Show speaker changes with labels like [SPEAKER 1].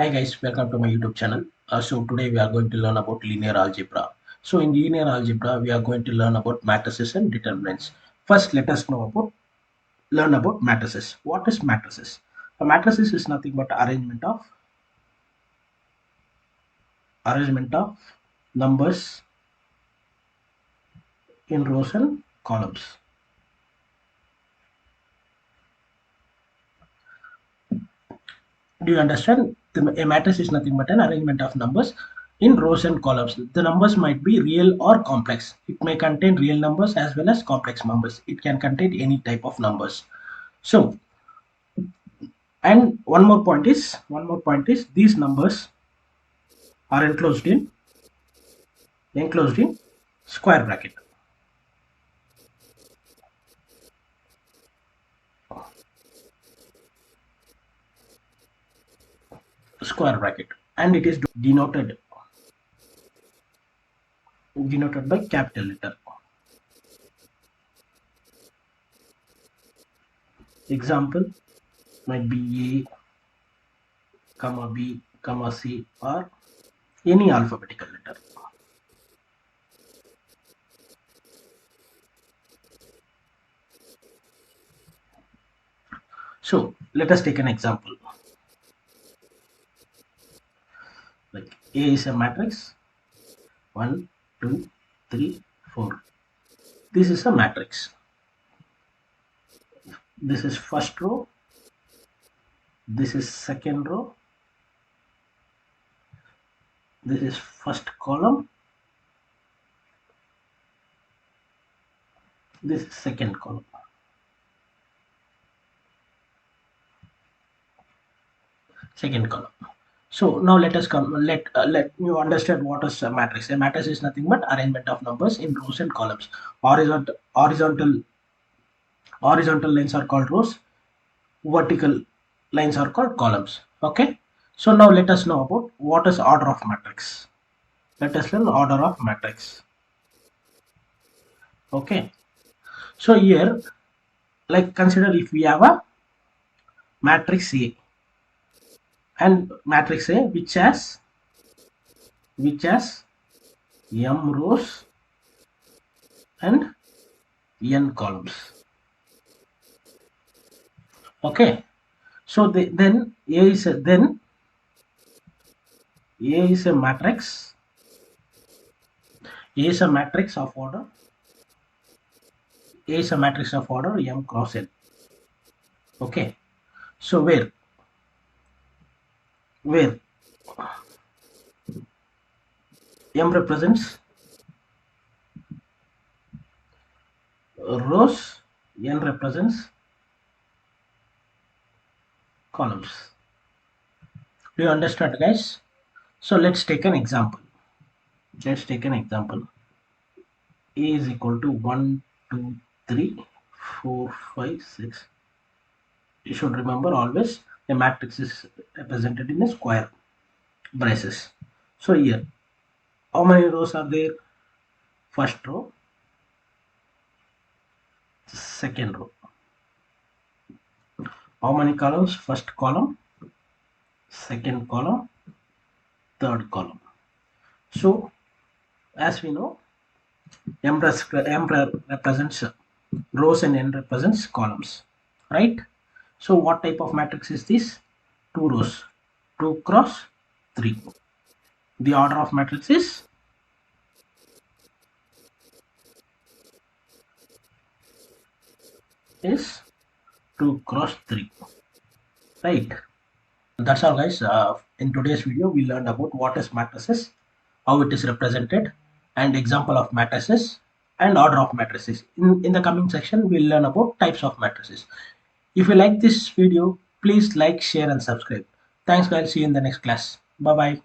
[SPEAKER 1] Hi guys, welcome to my YouTube channel. So today we are going to learn about linear algebra. So in linear algebra, we are going to learn about matrices and determinants. First, let us learn about matrices. What is matrices? A matrices is nothing but arrangement of numbers in rows and columns. Do you understand? A matrix is nothing but an arrangement of numbers in rows and columns. The numbers might be real or complex. It may contain real numbers as well as complex numbers. It can contain any type of numbers. So, and one more point is these numbers are enclosed in square bracket. Square bracket, and it is denoted by capital letter. Example might be A, comma B, comma C, or any alphabetical letter. So let us take an example. Like A is a matrix 1, 2, 3, 4. This is a matrix. This is first row. This is second row. This is first column. This is second column. So now let us let you understand what is a matrix. A matrix is nothing but arrangement of numbers in rows and columns. Horizontal lines are called rows. Vertical lines are called columns. Okay. So now let us know about what is order of matrix. Let us learn order of matrix. Okay. So here, like consider if we have a matrix A, and matrix A which has m rows and n columns. Okay, so then A is a matrix. A is a matrix of order. A is a matrix of order m cross n. Okay, so where m represents rows, n represents columns. Do you understand, guys? So let's take an example. A is equal to 1, 2, 3, 4, 5, 6. You should remember always a matrix is represented in a square braces. So here, how many rows are there? First row, second row. How many columns? First column, second column, third column. So as we know, m represents rows and n represents columns, right? So what type of matrix is this? 2 rows, 2 cross 3. The order of matrix is 2 cross 3, right? That's all, guys. In today's video we learned about what is matrices, how it is represented, and example of matrices and order of matrices. In the coming section we'll learn about types of matrices. If you like this video, please like, share and subscribe. Thanks guys. See you in the next class. Bye bye.